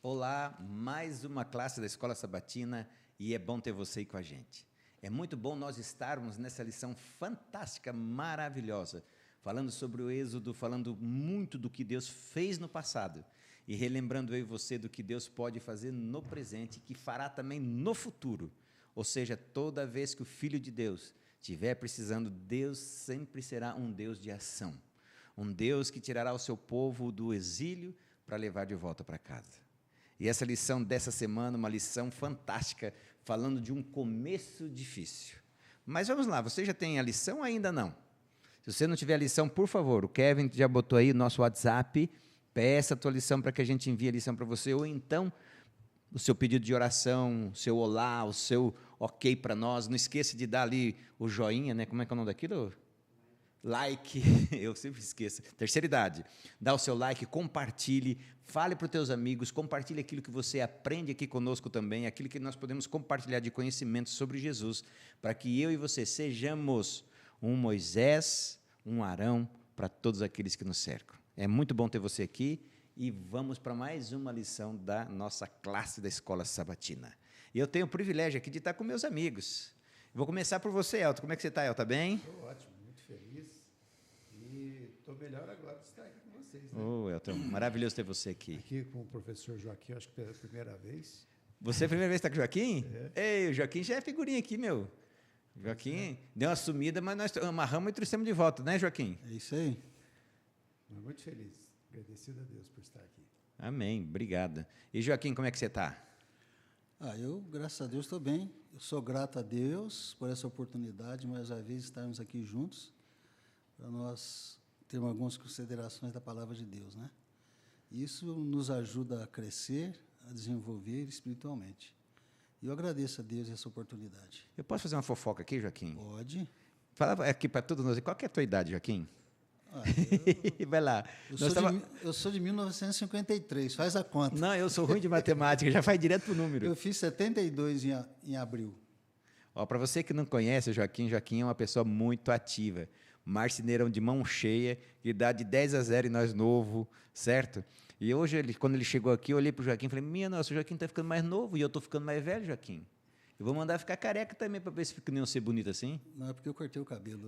Olá, mais uma classe da Escola Sabatina e é bom ter você aí com a gente. É muito bom nós estarmos nessa lição fantástica, maravilhosa, falando sobre o Êxodo, falando muito do que Deus fez no passado e relembrando eu e você do que Deus pode fazer no presente e que fará também no futuro. Ou seja, toda vez que o Filho de Deus estiver precisando, Deus sempre será um Deus de ação. Um Deus que tirará o seu povo do exílio para levar de volta para casa. E essa lição dessa semana, uma lição fantástica, falando de um começo difícil. Mas vamos lá, você já tem a lição ou ainda não? Se você não tiver a lição, por favor, o Kevin já botou aí o nosso WhatsApp, peça a tua lição para que a gente envie a lição para você, ou então o seu pedido de oração, o seu olá, o seu ok para nós. Não esqueça de dar ali o joinha, né? Como é que é o nome daquilo? Like, eu sempre esqueço. Terceira idade. Dá o seu like, compartilhe, fale para os teus amigos, compartilhe aquilo que você aprende aqui conosco também, aquilo que nós podemos compartilhar de conhecimento sobre Jesus, para que eu e você sejamos um Moisés, um Arão para todos aqueles que nos cercam. É muito bom ter você aqui e vamos para mais uma lição da nossa classe da Escola Sabatina. E eu tenho o privilégio aqui de estar com meus amigos. Vou começar por você, Elton. Como é que você está, Elton? Está bem? Estou ótimo, muito feliz. E estou melhor agora de estar aqui com vocês. Né? Elton, maravilhoso ter você aqui. Aqui com o professor Joaquim, acho que pela primeira vez. Você é a primeira vez que está com o Joaquim? Ei, o Joaquim já é figurinha aqui, meu. O Joaquim deu uma sumida, mas nós amarramos e trouxemos de volta, né, Joaquim? É isso aí. Estou muito feliz, agradecido a Deus por estar aqui. Amém, obrigado. E Joaquim, como é que você está? Eu, graças a Deus, estou bem. Eu sou grato a Deus por essa oportunidade, mais uma vez, estarmos aqui juntos, para nós termos algumas considerações da palavra de Deus, né? Isso nos ajuda a crescer, a desenvolver espiritualmente. E eu agradeço a Deus essa oportunidade. Eu posso fazer uma fofoca aqui, Joaquim? Pode. Fala aqui para todos nós. Qual que é a tua idade, Joaquim? Eu, Vai lá. eu sou de 1953, faz a conta. Não, eu sou ruim de matemática, já vai direto para o número. Eu fiz 72 em abril. Para você que não conhece o Joaquim é uma pessoa muito ativa. Marceneirão de mão cheia, que dá de 10-0 e nós novo, certo? E hoje, quando ele chegou aqui, eu olhei para o Joaquim e falei, minha nossa, o Joaquim está ficando mais novo e eu estou ficando mais velho, Joaquim. Eu vou mandar ficar careca também para ver se fica nem ser bonito assim. Não, é porque eu cortei o cabelo.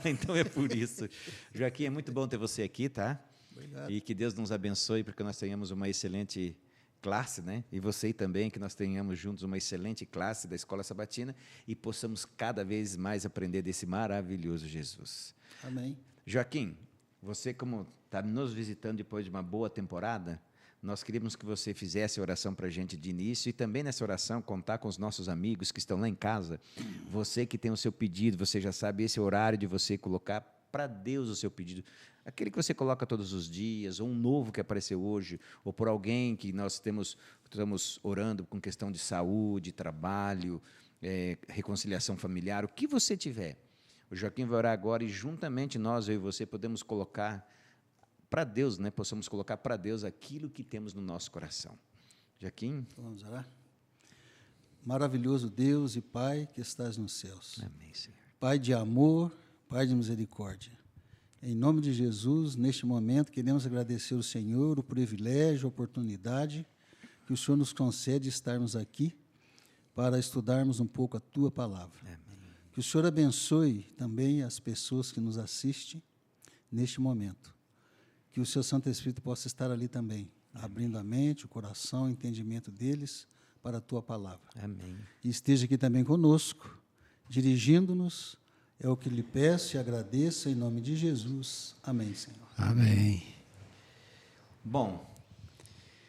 Então é por isso. Joaquim, é muito bom ter você aqui, tá? Obrigado. E que Deus nos abençoe, porque nós tenhamos uma excelente classe, né? E você também, que nós tenhamos juntos uma excelente classe da Escola Sabatina e possamos cada vez mais aprender desse maravilhoso Jesus. Amém. Joaquim, você como está nos visitando depois de uma boa temporada, nós queríamos que você fizesse a oração para a gente de início e também nessa oração contar com os nossos amigos que estão lá em casa. Você que tem o seu pedido, você já sabe, esse é o horário de você colocar para Deus o seu pedido. Aquele que você coloca todos os dias, ou um novo que apareceu hoje, ou por alguém que nós estamos orando com questão de saúde, trabalho, reconciliação familiar, o que você tiver. O Joaquim vai orar agora e juntamente nós, eu e você, podemos colocar para Deus, né? Possamos colocar para Deus aquilo que temos no nosso coração. Joaquim? Vamos orar? Maravilhoso Deus e Pai que estás nos céus. Amém, Senhor. Pai de amor, Pai de misericórdia. Em nome de Jesus, neste momento, queremos agradecer ao Senhor o privilégio, a oportunidade que o Senhor nos concede estarmos aqui para estudarmos um pouco a Tua palavra. Amém. Que o Senhor abençoe também as pessoas que nos assistem neste momento. Que o Seu Santo Espírito possa estar ali também, abrindo a mente, o coração, o entendimento deles para a Tua palavra. Amém. E esteja aqui também conosco, dirigindo-nos. É o que lhe peço e agradeço em nome de Jesus. Amém, Senhor. Amém. Bom,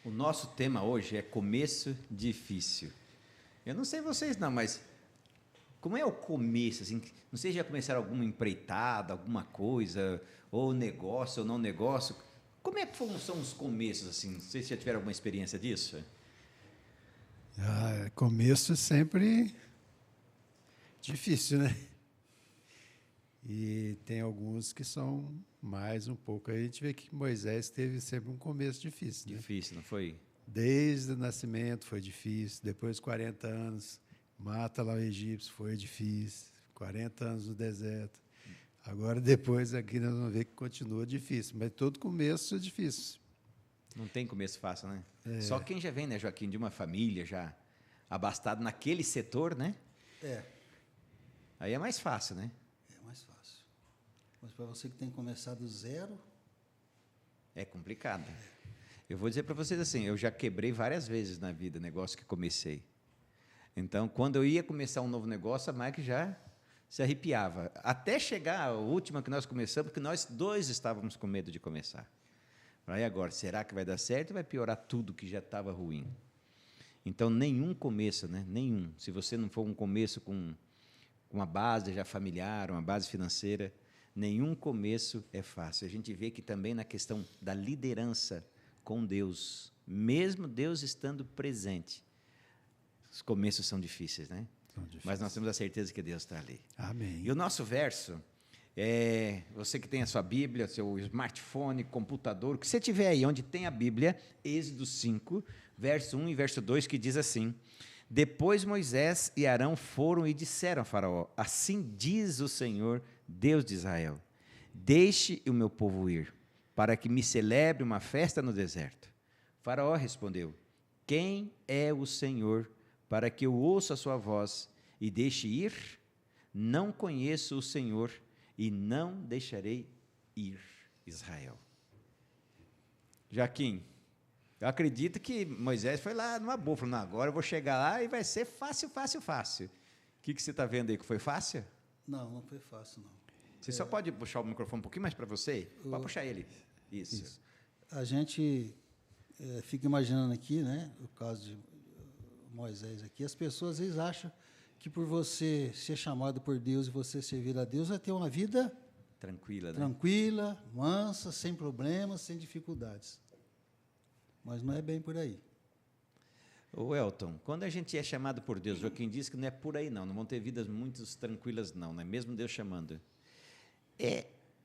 o nosso tema hoje é começo difícil. Eu não sei vocês não, mas como é o começo? Assim, não sei se já começaram alguma empreitada, alguma coisa, ou negócio ou não negócio. Como é que são os começos? Assim? Não sei se já tiveram alguma experiência disso. Começo é sempre difícil, né? E tem alguns que são mais um pouco. A gente vê que Moisés teve sempre um começo difícil. Né? Difícil, não foi? Desde o nascimento foi difícil, depois de 40 anos, mata lá o egípcio, foi difícil, 40 anos no deserto. Agora, depois, aqui nós vamos ver que continua difícil, mas todo começo é difícil. Não tem começo fácil, né? Só quem já vem, né, Joaquim, de uma família já abastado naquele setor, né? Aí é mais fácil, né? É mais fácil. Mas para você que tem começado do zero... É complicado. Eu vou dizer para vocês assim, eu já quebrei várias vezes na vida negócio que comecei. Então, quando eu ia começar um novo negócio, a Mike já se arrepiava. Até chegar a última que nós começamos, porque nós dois estávamos com medo de começar. Aí agora, será que vai dar certo ou vai piorar tudo que já estava ruim? Então, nenhum começo, né? Nenhum. Se você não for um começo com uma base já familiar, uma base financeira, nenhum começo é fácil. A gente vê que também na questão da liderança com Deus, mesmo Deus estando presente, os começos são difíceis, né? São difíceis. Mas nós temos a certeza que Deus está ali. Amém. E o nosso verso, você que tem a sua Bíblia, seu smartphone, computador, o que você tiver aí, onde tem a Bíblia, Êxodo 5, verso 1 e verso 2, que diz assim: Depois Moisés e Arão foram e disseram a Faraó: Assim diz o Senhor, Deus de Israel: Deixe o meu povo ir, para que me celebre uma festa no deserto. Faraó respondeu: Quem é o Senhor, para que eu ouça a sua voz e deixe ir? Não conheço o Senhor e não deixarei ir Israel. Joaquim, eu acredito que Moisés foi lá numa boa, falou: Não, agora eu vou chegar lá e vai ser fácil, fácil, fácil. O que você está vendo aí, que foi fácil? Não, não foi fácil, não. Você só pode puxar o microfone um pouquinho mais para você? Pode puxar ele. Isso. A gente fica imaginando aqui, né, o caso de Moisés aqui, as pessoas às vezes acham que por você ser chamado por Deus e você servir a Deus, vai ter uma vida tranquila, né? Tranquila, mansa, sem problemas, sem dificuldades. Mas não é bem por aí. Ô Elton, quando a gente é chamado por Deus, Joaquim disse que não é por aí não vão ter vidas muito tranquilas não, né? Mesmo Deus chamando.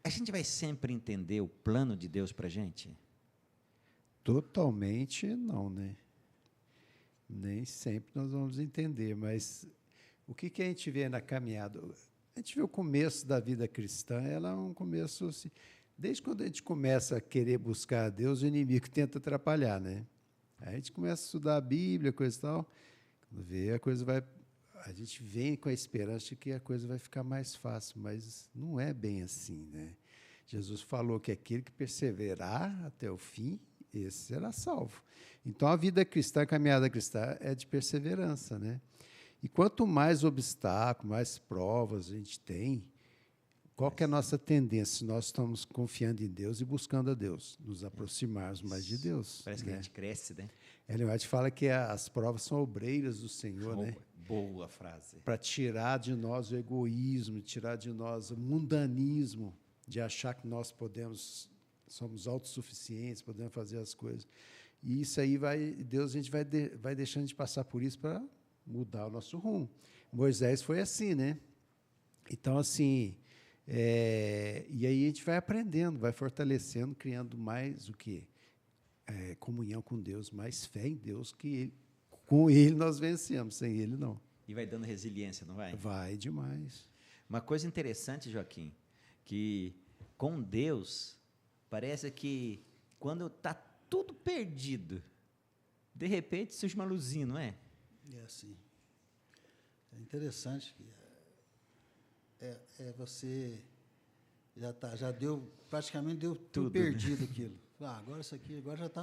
A gente vai sempre entender o plano de Deus para a gente? Totalmente não, né? Nem sempre nós vamos entender, mas o que a gente vê na caminhada? A gente vê o começo da vida cristã, ela é um começo assim, desde quando a gente começa a querer buscar a Deus, o inimigo tenta atrapalhar, né? Aí a gente começa a estudar a Bíblia, coisa e tal, quando vê a coisa vai... A gente vem com a esperança de que a coisa vai ficar mais fácil, mas não é bem assim, né? Jesus falou que aquele que perseverar até o fim, esse será salvo. Então, a vida cristã, a caminhada cristã é de perseverança, né? E quanto mais obstáculos, mais provas a gente tem, qual que é a nossa tendência? Nós estamos confiando em Deus e buscando a Deus, nos aproximarmos mais de Deus. Parece que a gente cresce, né? Ellen White fala que as provas são obreiras do Senhor, né? Boa frase. Para tirar de nós o egoísmo, tirar de nós o mundanismo, de achar que nós somos autossuficientes, podemos fazer as coisas. E isso aí Deus, a gente vai deixando de passar por isso para mudar o nosso rumo. Moisés foi assim, né? Então, assim, e aí a gente vai aprendendo, vai fortalecendo, criando mais o quê? Comunhão com Deus, mais fé em Deus, que com Ele nós vencemos, sem Ele não. E vai dando resiliência, não vai? Vai demais. Uma coisa interessante, Joaquim, que com Deus, parece que quando está tudo perdido, de repente surge uma luzinha, não é? É assim. É interessante que você praticamente deu tudo perdido aquilo. Agora isso aqui agora já está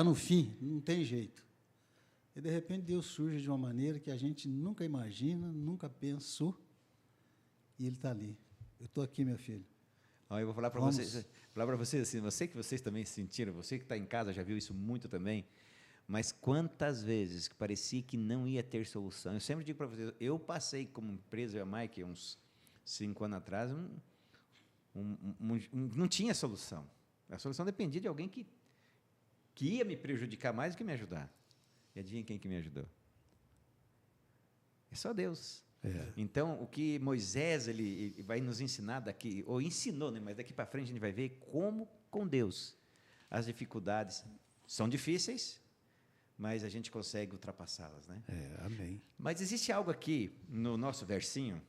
no fim, não tem jeito. E de repente Deus surge de uma maneira que a gente nunca imagina, nunca pensou, e Ele está ali. Eu estou aqui, meu filho. Eu vou falar para vocês assim, você que vocês também sentiram, você que está em casa já viu isso muito também, mas quantas vezes que parecia que não ia ter solução. Eu sempre digo para vocês, eu passei como empresa, eu e a Mike, uns 5 anos atrás, não tinha solução. A solução dependia de alguém que ia me prejudicar mais do que me ajudar. E adivinha quem que me ajudou? É só Deus. Então, o que Moisés ele vai nos ensinar daqui, ou ensinou, né, mas daqui para frente a gente vai ver como, com Deus, as dificuldades são difíceis, mas a gente consegue ultrapassá-las, né? Amém. Mas existe algo aqui no nosso versinho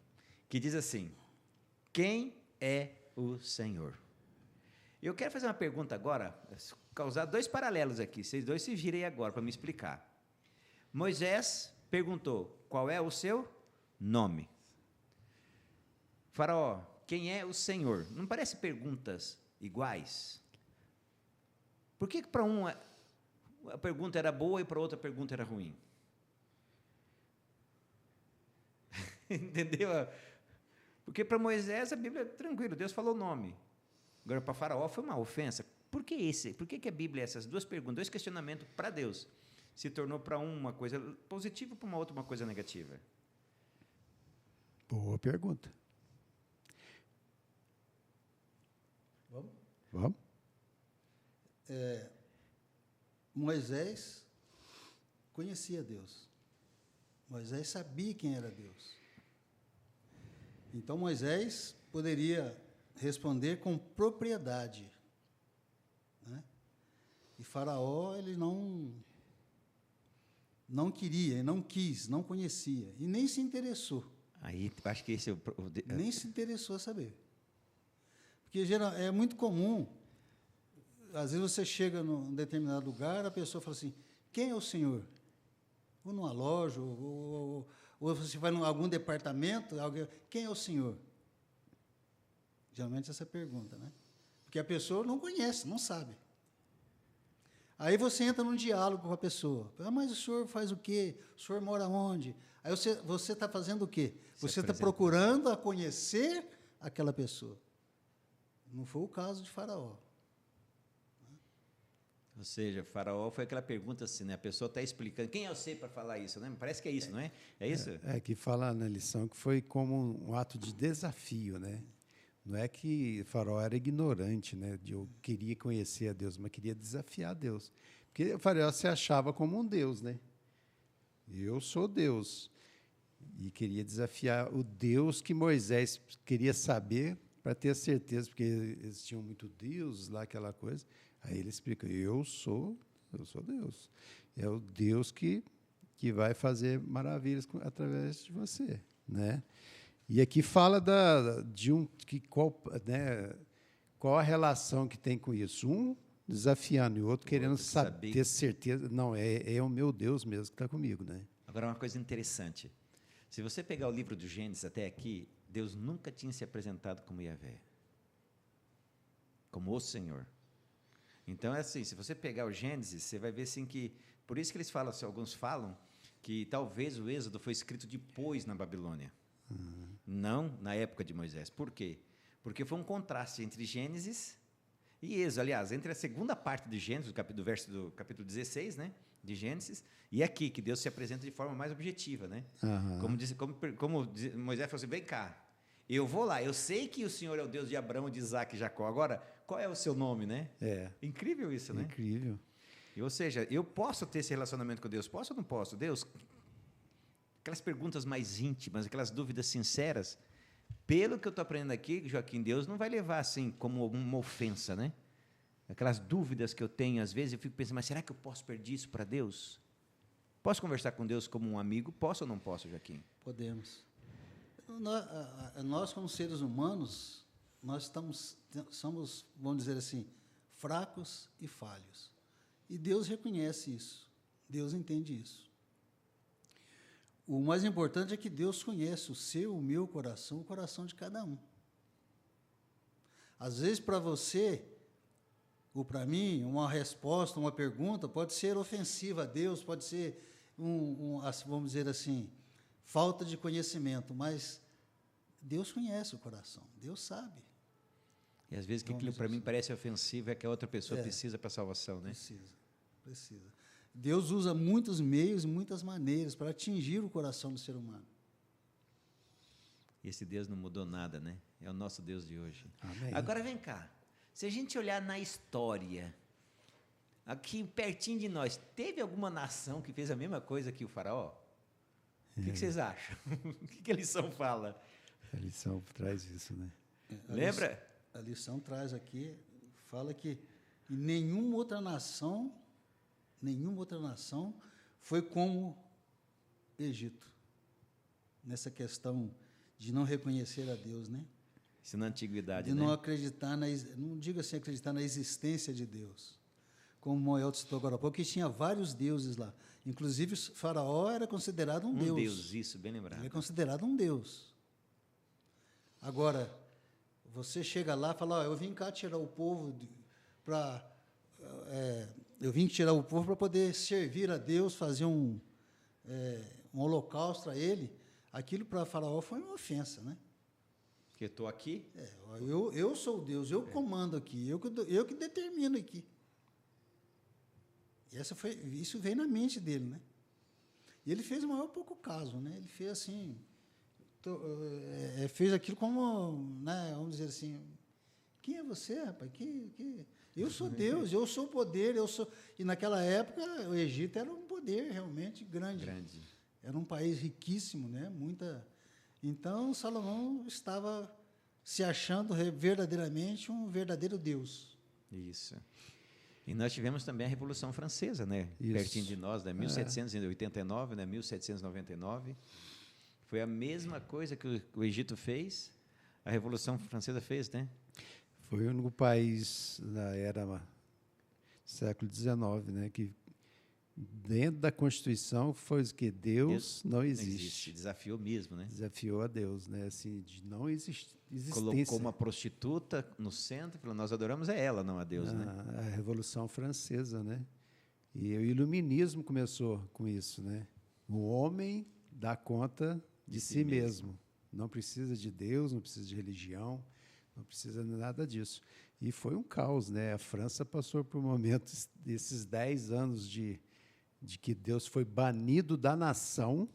que diz assim: quem é o Senhor? Eu quero fazer uma pergunta agora, causar dois paralelos aqui. Vocês dois se virem agora para me explicar. Moisés perguntou: qual é o seu nome? Faraó: quem é o Senhor? Não parece perguntas iguais? Por que para um a pergunta era boa e para outra a pergunta era ruim? Entendeu? Porque para Moisés a Bíblia é tranquilo, Deus falou o nome. Agora para Faraó foi uma ofensa. Por que esse? Por que a Bíblia, essas duas perguntas, dois questionamentos para Deus, se tornou para uma coisa positiva e para uma outra uma coisa negativa? Boa pergunta. Vamos? Vamos? Moisés conhecia Deus. Moisés sabia quem era Deus. Então Moisés poderia responder com propriedade, né? E Faraó, ele não queria, ele não quis, não conhecia e nem se interessou. Aí acho que esse é Nem se interessou a saber. Porque é muito comum, às vezes você chega num determinado lugar, a pessoa fala assim: quem é o senhor? Ou numa loja, ou você vai em algum departamento, quem é o senhor? Geralmente essa é a pergunta, né? Porque a pessoa não conhece, não sabe. Aí você entra num diálogo com a pessoa. Mas o senhor faz o quê? O senhor mora onde? Aí você está fazendo o quê? Você está procurando a conhecer aquela pessoa. Não foi o caso de Faraó. Ou seja, Faraó foi aquela pergunta assim, né? A pessoa está explicando. Quem eu sei para falar isso, né? Parece que é isso, não é? É isso? Que fala na lição que foi como um ato de desafio, né? Não é que Faraó era ignorante, né? Eu queria conhecer a Deus, mas queria desafiar Deus. Porque Faraó se achava como um Deus, né? Eu sou Deus. E queria desafiar o Deus que Moisés queria saber para ter certeza, porque eles tinham muito deuses lá, aquela coisa. Aí ele explica: eu sou Deus. É o Deus que vai fazer maravilhas através de você, né? E aqui fala qual a relação que tem com isso. Um desafiando e o outro querendo ter certeza. Não, é o meu Deus mesmo que está comigo, né? Agora, uma coisa interessante. Se você pegar o livro do Gênesis até aqui, Deus nunca tinha se apresentado como Yahvé, como o Senhor. Então, é assim, se você pegar o Gênesis, você vai ver assim que... Por isso que eles falam, assim, alguns falam, que talvez o Êxodo foi escrito depois na Babilônia. Não na época de Moisés. Por quê? Porque foi um contraste entre Gênesis e Êxodo. Aliás, entre a segunda parte de Gênesis, do capítulo 16, né, de Gênesis, e aqui, que Deus se apresenta de forma mais objetiva, né? Como Moisés falou assim: vem cá, eu vou lá, eu sei que o Senhor é o Deus de Abraão, de Isaac e Jacó. Agora, qual é o seu nome, né? Incrível isso, né? Incrível. Ou seja, eu posso ter esse relacionamento com Deus? Posso ou não posso? Deus, aquelas perguntas mais íntimas, aquelas dúvidas sinceras, pelo que eu estou aprendendo aqui, Joaquim, Deus não vai levar assim como uma ofensa, né? Aquelas dúvidas que eu tenho, às vezes, eu fico pensando: mas será que eu posso perder isso para Deus? Posso conversar com Deus como um amigo? Posso ou não posso, Joaquim? Podemos. Nós como seres humanos, somos, vamos dizer assim, fracos e falhos. E Deus reconhece isso. Deus entende isso. O mais importante é que Deus conhece o meu coração, o coração de cada um. Às vezes, para você, ou para mim, uma resposta, uma pergunta, pode ser ofensiva a Deus, pode ser, vamos dizer assim, falta de conhecimento, mas Deus conhece o coração, Deus sabe. E às vezes aquilo para mim parece ofensivo é que a outra pessoa precisa para a salvação, né? Precisa. Deus usa muitos meios e muitas maneiras para atingir o coração do ser humano. E esse Deus não mudou nada, né? É o nosso Deus de hoje. Amém. Agora vem cá. Se a gente olhar na história, aqui pertinho de nós, teve alguma nação que fez a mesma coisa que o Faraó? O que vocês acham? O que a lição fala? A lição traz isso, né? Lembra? A lição traz aqui, fala que nenhuma outra nação foi como Egito, nessa questão de não reconhecer a Deus, né? Isso na antiguidade, de né? não acreditar, não digo assim acreditar na existência de Deus, como o Moel citou agora há pouco, que tinha vários deuses lá. Inclusive, o faraó era considerado um deus. Um deus, isso, bem lembrado. Ele é considerado um deus. Agora, você chega lá e fala, ó, eu vim cá tirar o povo para... eu vim tirar o povo para poder servir a Deus, fazer um holocausto a ele. Aquilo para faraó foi uma ofensa, né? Porque estou aqui. Eu sou o Deus, eu comando aqui, eu que determino aqui. E isso veio na mente dele, né? E ele fez o maior pouco caso, né? Ele fez assim, fez aquilo como, né, vamos dizer assim, quem é você, rapaz? Eu sou Deus, eu sou o poder, eu sou... E naquela época o Egito era um poder realmente grande. Era um país riquíssimo, né? Então Salomão estava se achando verdadeiramente um verdadeiro Deus. Isso. E nós tivemos também a Revolução Francesa, né? Isso. Pertinho de nós, né? 1789, né? 1799. Foi a mesma coisa que o Egito fez, a Revolução Francesa fez, né? Foi o único país na era século XIX, né, que dentro da Constituição foi que Deus não existe. Desafiou mesmo, né? Desafiou a Deus, né? Assim, de não existência. Colocou uma prostituta no centro e falou, nós adoramos ela, não a Deus, né? A Revolução Francesa, né? E o Iluminismo começou com isso, né? O homem dá conta de si mesmo. Não precisa de Deus, não precisa de religião, não precisa de nada disso. E foi um caos, né? A França passou por momentos, desses 10 anos de que Deus foi banido da nação,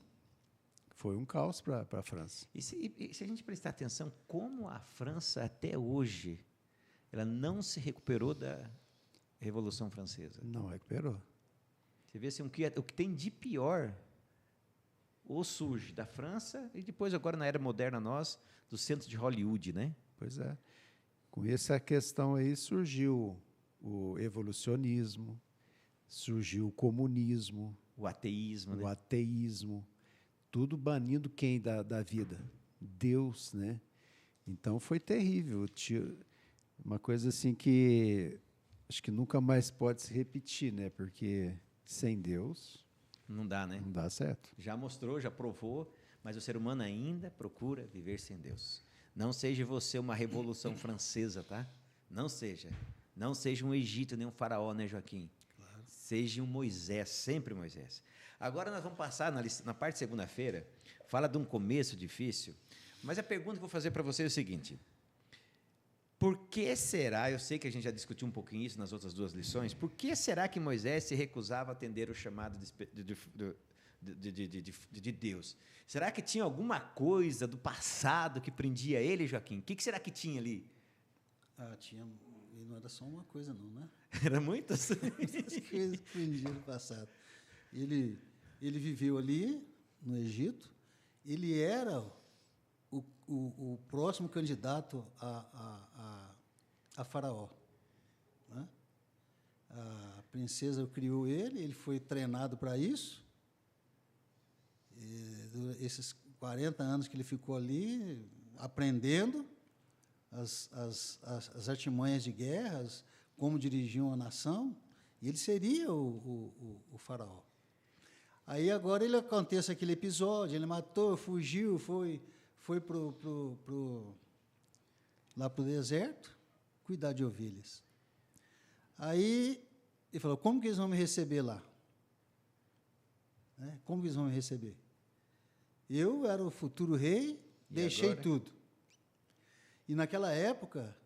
foi um caos para a França. E se a gente prestar atenção, como a França, até hoje, ela não se recuperou da Revolução Francesa? Não recuperou. Você vê assim, o que tem de pior ou surge da França e depois, agora, na era moderna, nós, do centro de Hollywood, né? Pois é. Com essa questão aí surgiu o evolucionismo, surgiu o comunismo, o ateísmo, o ateísmo, tudo banindo quem da vida? Deus, né? Então foi terrível. Uma coisa assim que acho que nunca mais pode se repetir, né? Porque sem Deus não dá, né? Não dá certo. Já mostrou, já provou, mas o ser humano ainda procura viver sem Deus. Não seja você uma Revolução Francesa, tá? Não seja. Não seja um Egito, nem um faraó, né, Joaquim? Claro. Seja um Moisés, sempre Moisés. Agora nós vamos passar na parte de segunda-feira, fala de um começo difícil, mas a pergunta que eu vou fazer para você é o seguinte: por que será, eu sei que a gente já discutiu um pouquinho isso nas outras duas lições, por que será que Moisés se recusava a atender o chamado de Deus? Será que tinha alguma coisa do passado que prendia ele, Joaquim? O que será que tinha ali? Tinha, e não era só uma coisa não, né? Era muitas? Muitas coisas que prendiam no passado. Ele viveu ali, no Egito, ele era o próximo candidato a faraó. Né? A princesa criou ele foi treinado para isso. Esses 40 anos que ele ficou ali, aprendendo as artimanhas de guerras, como dirigir uma nação, e ele seria o faraó. Aí agora acontece aquele episódio, ele matou, fugiu, foi lá para o deserto, cuidar de ovelhas. Aí ele falou, como que eles vão me receber lá? Como que eles vão me receber? Eu era o futuro rei, deixei tudo. E naquela época,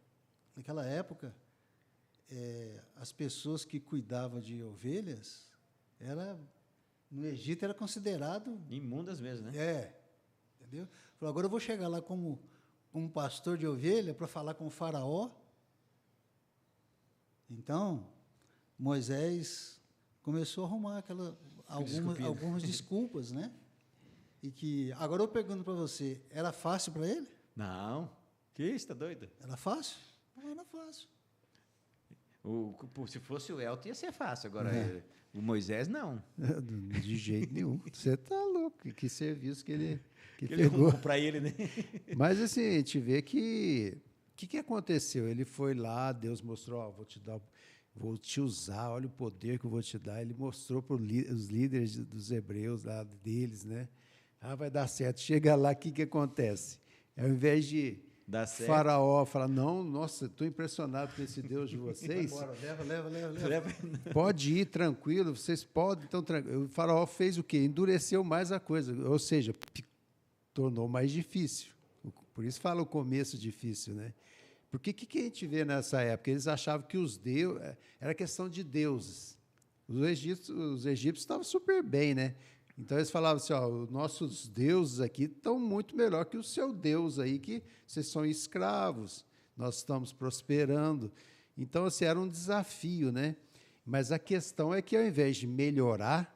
as pessoas que cuidavam de ovelhas, no Egito era considerado... imundas mesmo, né? Entendeu? Falou, agora eu vou chegar lá como pastor de ovelha para falar com o faraó. Então, Moisés começou a arrumar algumas desculpas, né? E que, agora eu pergunto para você, era fácil para ele? Não. Que isso, está doido? Era fácil? Não era fácil. Se fosse o Elton, ia ser fácil. Agora, o Moisés, não. De jeito nenhum. Você está louco. Que serviço que ele pegou para ele, né? Mas, assim, a gente vê que... O que aconteceu? Ele foi lá, Deus mostrou, vou te dar... vou te usar, olha o poder que eu vou te dar. Ele mostrou para os líderes dos hebreus, lá deles, né? Ah, vai dar certo. Chega lá, o que acontece? Ao invés de Dá certo. Faraó falar, não, nossa, estou impressionado com esse Deus de vocês. Bora, leva. Pode ir tranquilo, vocês podem, então tranquilo. O Faraó fez o quê? Endureceu mais a coisa, ou seja, tornou mais difícil. Por isso fala o começo difícil, né? Porque o que a gente vê nessa época? Eles achavam que os deuses... Era questão de deuses. Os egípcios estavam super bem, né? Então, eles falavam assim, ó, os nossos deuses aqui estão muito melhor que o seu Deus aí, que vocês são escravos, nós estamos prosperando. Então, assim, era um desafio, né? Mas a questão é que, ao invés de melhorar,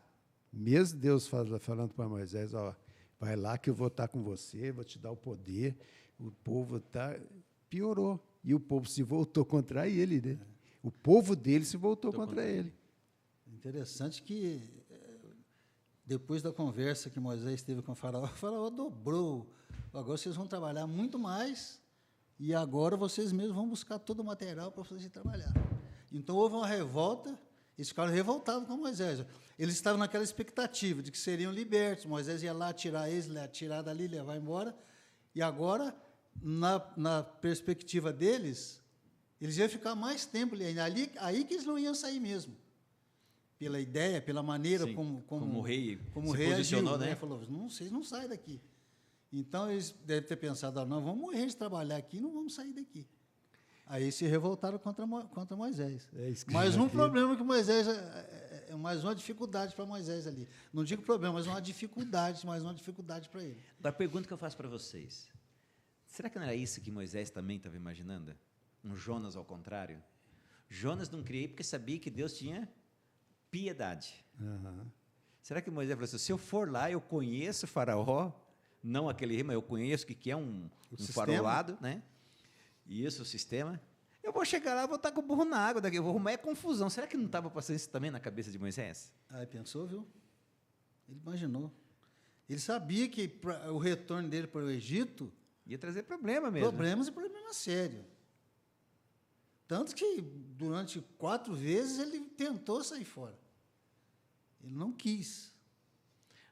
mesmo Deus falando para Moisés, ó, vai lá que eu vou estar com você, vou te dar o poder, o povo piorou. E o povo se voltou contra ele, né? O povo dele se voltou contra ele. Interessante que, depois da conversa que Moisés teve com o Faraó dobrou. Agora vocês vão trabalhar muito mais e agora vocês mesmos vão buscar todo o material para vocês trabalhar. Então, houve uma revolta, eles ficaram revoltados com Moisés. Eles estavam naquela expectativa de que seriam libertos. Moisés ia lá tirar eles, tirar dali, levar embora. E agora, na perspectiva deles, eles iam ficar mais tempo ali. Aí que eles não iam sair mesmo. Pela ideia, pela maneira como o rei se posicionou, agiu, né? Falou, não, vocês não saem daqui. Então, eles devem ter pensado, não, vamos morrer de trabalhar aqui, não vamos sair daqui. Aí se revoltaram contra Moisés. Mais um problema que Moisés, mais uma dificuldade para Moisés ali. Não digo problema, mas mais uma dificuldade para ele. Da pergunta que eu faço para vocês, será que não era isso que Moisés também estava imaginando? Um Jonas ao contrário? Jonas não criei porque sabia que Deus tinha piedade. Uhum. Será que Moisés falou assim, se eu for lá, eu conheço o Faraó, não aquele rei, mas eu conheço o que é um farolado, né? E isso, o sistema. Eu vou chegar lá, vou estar com o burro na água, daqui eu vou arrumar confusão. Será que não estava passando isso também na cabeça de Moisés? Aí pensou, viu? Ele imaginou. Ele sabia que o retorno dele para o Egito ia trazer problema mesmo. Problemas e problemas sérios. Tanto que, durante 4 vezes, ele tentou sair fora. Ele não quis.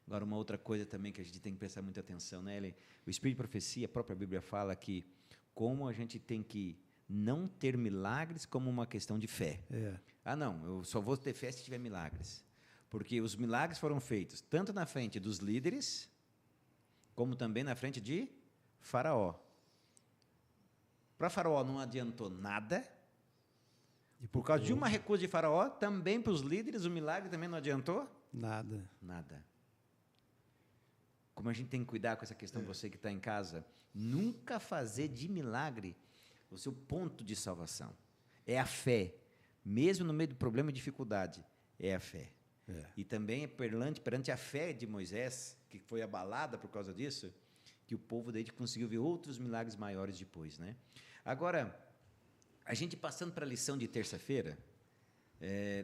Agora, uma outra coisa também que a gente tem que prestar muita atenção, né, Ellen? O Espírito de Profecia, a própria Bíblia fala que como a gente tem que não ter milagres como uma questão de fé. Ah, não, eu só vou ter fé se tiver milagres. Porque os milagres foram feitos tanto na frente dos líderes, como também na frente de Faraó. Para Faraó não adiantou nada, e por causa de uma recusa de Faraó, também para os líderes o milagre também não adiantou? Nada. Como a gente tem que cuidar com essa questão, você que está em casa, nunca fazer de milagre o seu ponto de salvação. É a fé. Mesmo no meio do problema e dificuldade, é a fé. E também é perante a fé de Moisés, que foi abalada por causa disso, que o povo daí conseguiu ver outros milagres maiores depois, né? Agora, a gente passando para a lição de terça-feira,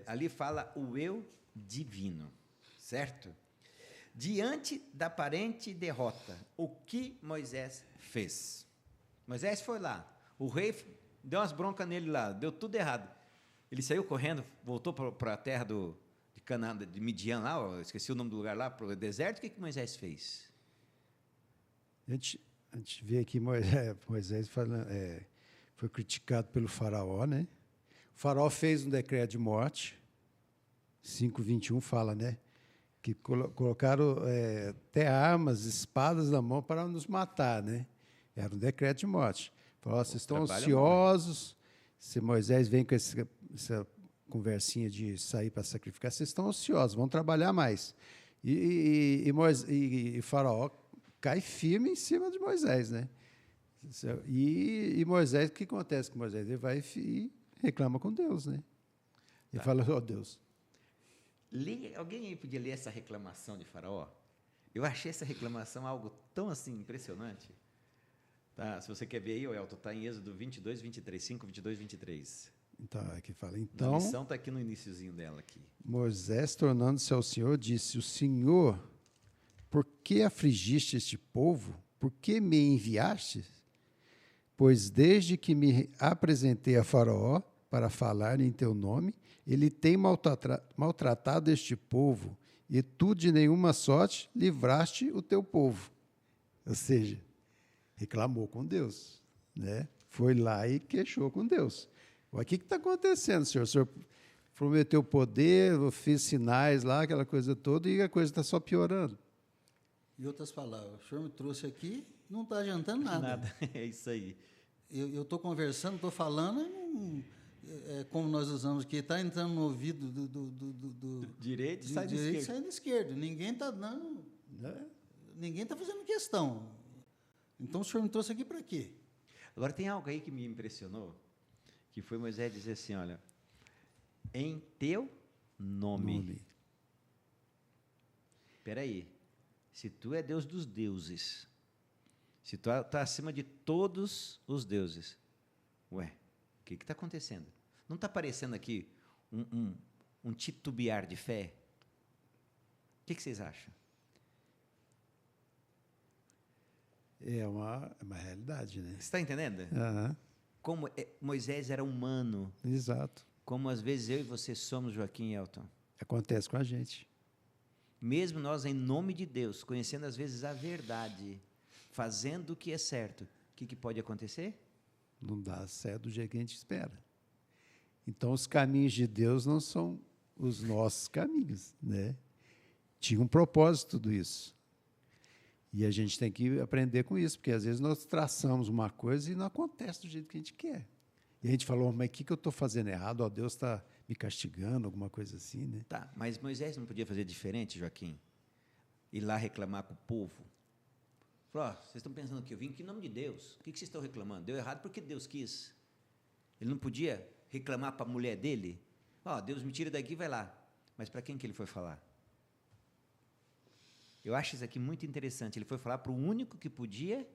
ali fala o eu divino, certo? Diante da aparente derrota, o que Moisés fez? Moisés foi lá, o rei deu umas broncas nele lá, deu tudo errado. Ele saiu correndo, voltou para a terra de Canaã, de Midian lá, esqueci o nome do lugar lá, para o deserto. O que Moisés fez? A gente vê aqui Moisés foi criticado pelo faraó, né? O faraó fez um decreto de morte, 5:21 fala, né? Que colocaram até armas, espadas na mão para nos matar, né? Era um decreto de morte. Falou, vocês estão ansiosos, se Moisés vem com essa conversinha de sair para sacrificar, vocês estão ansiosos, vão trabalhar mais. E Faraó cai firme em cima de Moisés, né? E Moisés, o que acontece com Moisés? Ele vai e reclama com Deus, né? Ele fala, Deus. Alguém aí podia ler essa reclamação de Faraó? Eu achei essa reclamação algo tão assim impressionante. Tá? Se você quer ver aí, Elton, está em Êxodo 22, 23, 5, 22, 23. Então, aqui fala, a lição está aqui no iniciozinho dela. Aqui. Moisés, tornando-se ao Senhor, disse, o Senhor, por que afligiste este povo? Por que me enviaste? Pois desde que me apresentei a Faraó, para falar em teu nome, ele tem maltratado este povo, e tu de nenhuma sorte livraste o teu povo. Ou seja, reclamou com Deus, né? Foi lá e queixou com Deus. O que está acontecendo, senhor? O senhor prometeu poder, eu fiz sinais lá, aquela coisa toda, e a coisa está só piorando. Em outras palavras, o senhor me trouxe aqui, não está adiantando nada. Nada, é isso aí. Eu estou conversando, estou falando, como nós usamos aqui, está entrando no ouvido do Direito e sai do direito e esquerdo. sai do esquerdo. Ninguém está dando, ninguém está fazendo questão. Então, o senhor me trouxe aqui para quê? Agora, tem algo aí que me impressionou, que foi Moisés dizer assim, olha, em teu nome. Espera aí, se tu é Deus dos deuses, se tu está acima de todos os deuses, ué, o que está acontecendo? Não está aparecendo aqui um titubear de fé? O que vocês acham? É uma realidade, né? Você está entendendo? Aham, Como Moisés era humano, exato. como às vezes eu e você somos, Joaquim e Elton. Acontece com a gente. Mesmo nós, em nome de Deus, conhecendo às vezes a verdade, fazendo o que é certo, o que pode acontecer? Não dá certo do jeito que a gente espera. Então, os caminhos de Deus não são os nossos caminhos, né? Tinha um propósito tudo isso. E a gente tem que aprender com isso, porque às vezes nós traçamos uma coisa e não acontece do jeito que a gente quer. E a gente falou, mas o que eu estou fazendo errado? Ó, Deus está me castigando, alguma coisa assim, né? Tá, mas Moisés não podia fazer diferente, Joaquim? Ir lá reclamar com o povo? Falou, vocês estão pensando que eu vim aqui em nome de Deus. O que vocês estão reclamando? Deu errado porque Deus quis. Ele não podia reclamar para a mulher dele? Deus me tira daqui e vai lá. Mas para quem que ele foi falar? Eu acho isso aqui muito interessante. Ele foi falar para o único que podia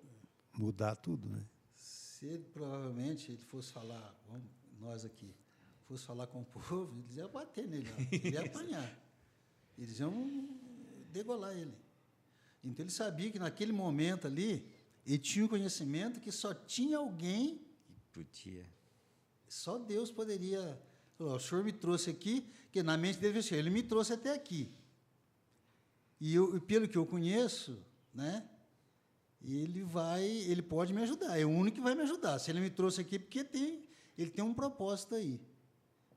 mudar tudo, né? Se ele, provavelmente, ele fosse falar, nós aqui, fosse falar com o povo, eles iam bater nele, ele ia apanhar. Eles iam degolar ele. Então, ele sabia que, naquele momento ali, ele tinha o conhecimento que só tinha alguém, podia. só Deus poderia. O senhor me trouxe aqui, que na mente dele, ele me trouxe até aqui. E pelo que eu conheço, né, ele pode me ajudar, é o único que vai me ajudar. Se ele me trouxe aqui, porque ele tem um propósito aí.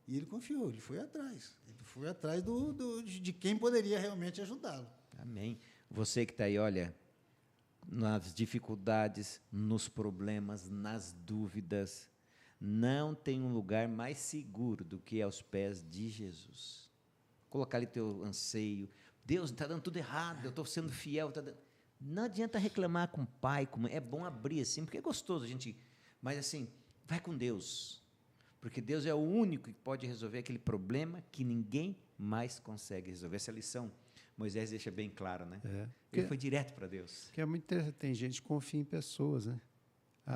E ele confiou, ele foi atrás. Ele foi atrás de quem poderia realmente ajudá-lo. Amém. Você que está aí, olha, nas dificuldades, nos problemas, nas dúvidas, não tem um lugar mais seguro do que aos pés de Jesus. Colocar ali teu anseio. Deus, está dando tudo errado, eu estou sendo fiel. Não adianta reclamar com o pai, com mãe. É bom abrir assim, porque é gostoso a gente. Mas assim, vai com Deus. Porque Deus é o único que pode resolver aquele problema que ninguém mais consegue resolver. Essa lição, Moisés deixa bem claro, né? Ele foi direto para Deus. Que é muito interessante. Tem gente que confia em pessoas, né?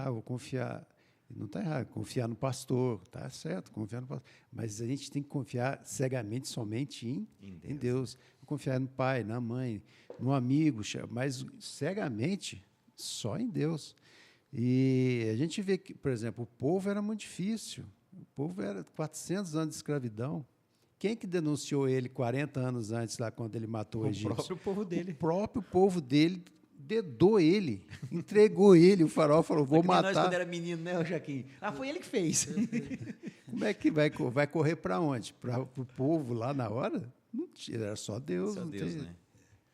Vou confiar. Não está errado, confiar no pastor, está certo, confiar no pastor. Mas a gente tem que confiar cegamente somente em Deus. Confiar no pai, na mãe, no amigo, mas cegamente só em Deus. E a gente vê que, por exemplo, o povo era muito difícil. O povo era 400 anos de escravidão. Quem que denunciou ele 40 anos antes, lá quando ele matou o egípcio? O próprio povo dele. O próprio povo dele dedou ele, entregou ele. O faraó falou, vou matar. Nós, quando era menino, né, Joaquim? Foi ele que fez. Como é que vai correr para onde? Para o povo lá na hora? Não tinha, era só Deus. Só Deus, né?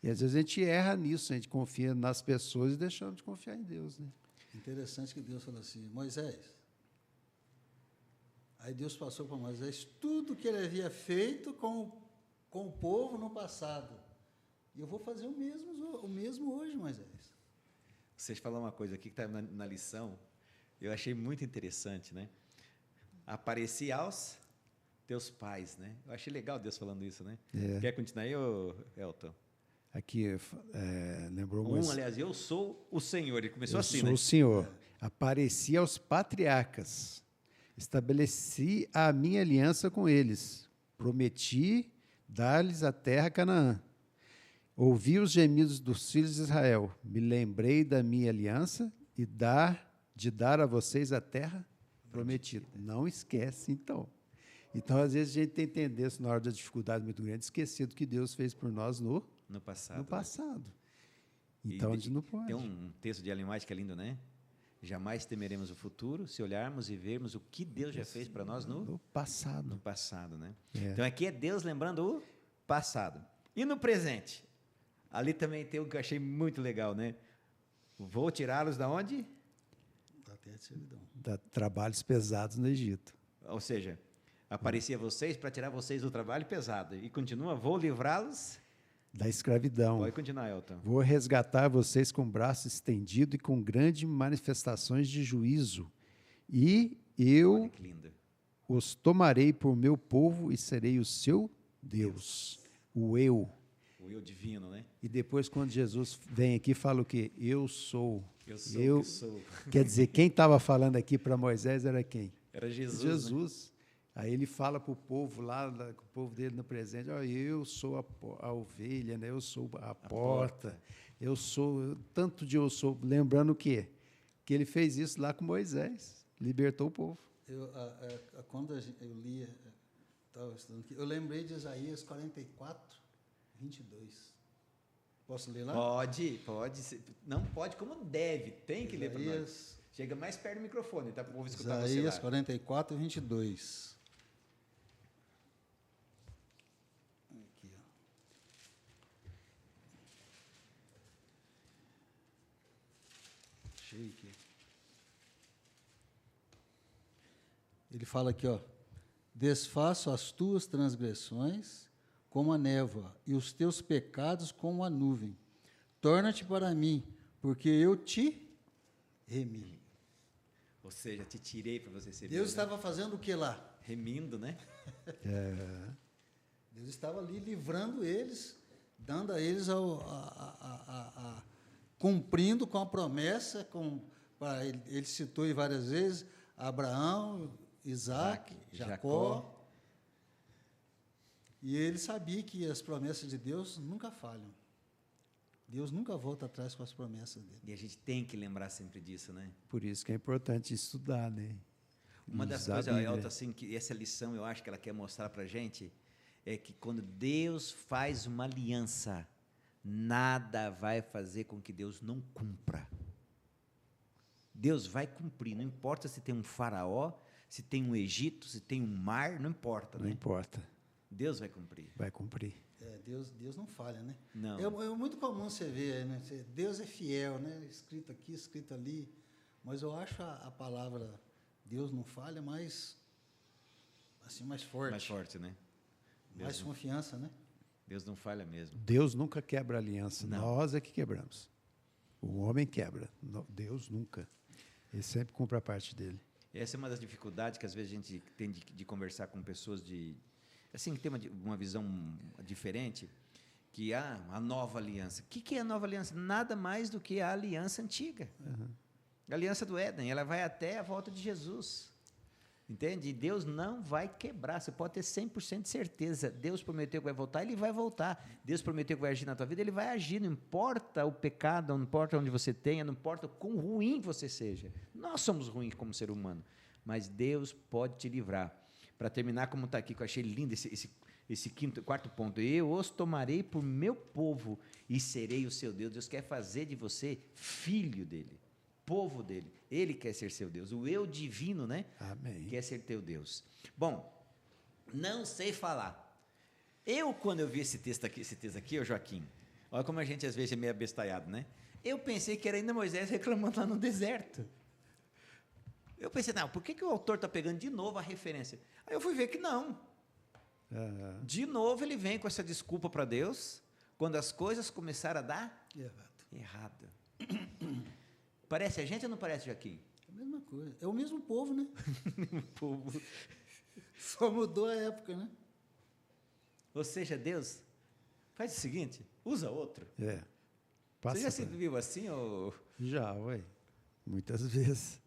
E às vezes a gente erra nisso, a gente confia nas pessoas e deixamos de confiar em Deus, né? Interessante que Deus falou assim, Moisés. Aí Deus passou para Moisés tudo que ele havia feito com o povo no passado. E eu vou fazer o mesmo hoje, Moisés. Vocês falaram uma coisa aqui que está na lição, eu achei muito interessante, né? Apareci aos teus pais, né? Eu achei legal Deus falando isso, né? Quer continuar aí, Elton? Aqui, lembrou... aliás, eu sou o Senhor. Ele começou assim, né? Eu sou o Senhor. Apareci aos patriarcas. Estabeleci a minha aliança com eles. Prometi dar-lhes a terra Canaã. Ouvi os gemidos dos filhos de Israel. Me lembrei da minha aliança e de dar a vocês a terra prometido. Não esquece, então. Então, às vezes, a gente tem tendência, na hora da dificuldade muito grande, esquecer do que Deus fez por nós no passado. no né? passado. E Então, a gente não pode. Tem um texto de Ellen White que é lindo, né? Jamais temeremos o futuro se olharmos e vermos o que Deus já fez para nós No passado. no passado, né? É. Então aqui é Deus lembrando o passado. E no presente? Ali também tem o que eu achei muito legal, né? Vou tirá-los da onde? Da terra de servidão. Da trabalhos pesados no Egito. Ou seja, aparecia vocês para tirar vocês do trabalho pesado. E continua, vou livrá-los. Da escravidão. Pode continuar, Elton. Vou resgatar vocês com o braço estendido e com grandes manifestações de juízo. E eu Olha que lindo. os tomarei por meu povo e serei o seu Deus. O eu. O eu divino, né? E depois, quando Jesus vem aqui, fala o quê? Eu sou. Eu sou o que sou. Quer dizer, quem estava falando aqui para Moisés era quem? Era Jesus. Jesus. Aí ele fala para o povo lá, o povo dele no presente, ó, eu sou a ovelha, né? Eu sou a porta, eu sou, tanto de eu sou, lembrando o quê? Que ele fez isso lá com Moisés, libertou o povo. Quando eu li, estava estudando aqui, eu lembrei de Isaías 44, 22. Posso ler lá? Pode. Não pode, como deve. Tem que ler para nós. Isaías, Chega mais perto do microfone, tá? Para o povo escutar Isaías você lá. 44, 22. Aqui, ó. Achei aqui. Ele fala aqui, ó. Desfaço as tuas transgressões como a névoa e os teus pecados como a nuvem. Torna-te para mim, porque eu te remi. Ou seja, te tirei para você ser Deus né? estava fazendo o que lá? Remindo, né? Deus estava ali livrando eles, dando a eles cumprindo com a promessa, ele citou aí várias vezes, Abraão, Isaac, Jacó. E ele sabia que as promessas de Deus nunca falham. Deus nunca volta atrás com as promessas dele. E a gente tem que lembrar sempre disso, né? Por isso que é importante estudar, né? Uma das Usar a coisas, Bíblia. Elton, assim, que essa lição eu acho que ela quer mostrar para a gente é que quando Deus faz uma aliança, nada vai fazer com que Deus não cumpra. Deus vai cumprir, não importa se tem um faraó, se tem um Egito, se tem um mar, não importa, Não né? importa, Deus vai cumprir. vai cumprir. Deus não falha, né? Não. É muito comum você ver, né? Deus é fiel, né? Escrito aqui, escrito ali. Mas eu acho a palavra Deus não falha mais, assim, mais forte. Mais forte, né? Mais confiança, né? Deus não falha mesmo. Deus nunca quebra aliança, Não. nós é que quebramos. O homem quebra, Deus nunca. Ele sempre cumpre a parte dele. Essa é uma das dificuldades que às vezes a gente tem de conversar com pessoas assim, que tem uma visão diferente, que a nova aliança. O que é a nova aliança? Nada mais do que a aliança antiga. A aliança do Éden, ela vai até a volta de Jesus. Entende? E Deus não vai quebrar, você pode ter 100% de certeza. Deus prometeu que vai voltar, Ele vai voltar. Deus prometeu que vai agir na tua vida, Ele vai agir. Não importa o pecado, não importa onde você tenha, não importa o quão ruim você seja. Nós somos ruins como ser humano, mas Deus pode te livrar. Para terminar, como está aqui, que eu achei lindo esse quarto ponto. Eu os tomarei por meu povo e serei o seu Deus. Deus quer fazer de você filho dele, povo dele. Ele quer ser seu Deus. O eu divino, né? Amém. Quer ser teu Deus. Bom, não sei falar. Quando eu vi esse texto aqui, ô Joaquim, olha como a gente às vezes é meio abestalhado, né? Eu pensei que era ainda Moisés reclamando lá no deserto. Eu pensei, não, por que o autor está pegando de novo a referência? Aí eu fui ver que não. De novo ele vem com essa desculpa para Deus, quando as coisas começaram a dar errado. Parece a gente ou não parece, Joaquim? É a mesma coisa. É o mesmo povo, né? O povo. Só mudou a época, né? Ou seja, Deus, faz o seguinte, usa outro. Passa Você já se viu assim? Ou... Já, ué. Muitas vezes.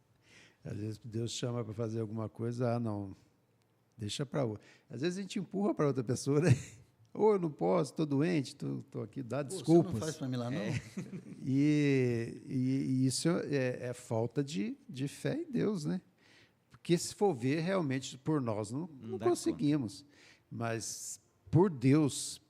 Às vezes Deus chama para fazer alguma coisa, não, deixa para outra. Às vezes a gente empurra para outra pessoa, né? Ou eu não posso, estou doente, estou aqui, dá desculpas. Você não faz para mim lá, não? E isso é falta de fé em Deus, né? Porque se for ver, realmente, por nós, não dá conseguimos. Mas por Deus,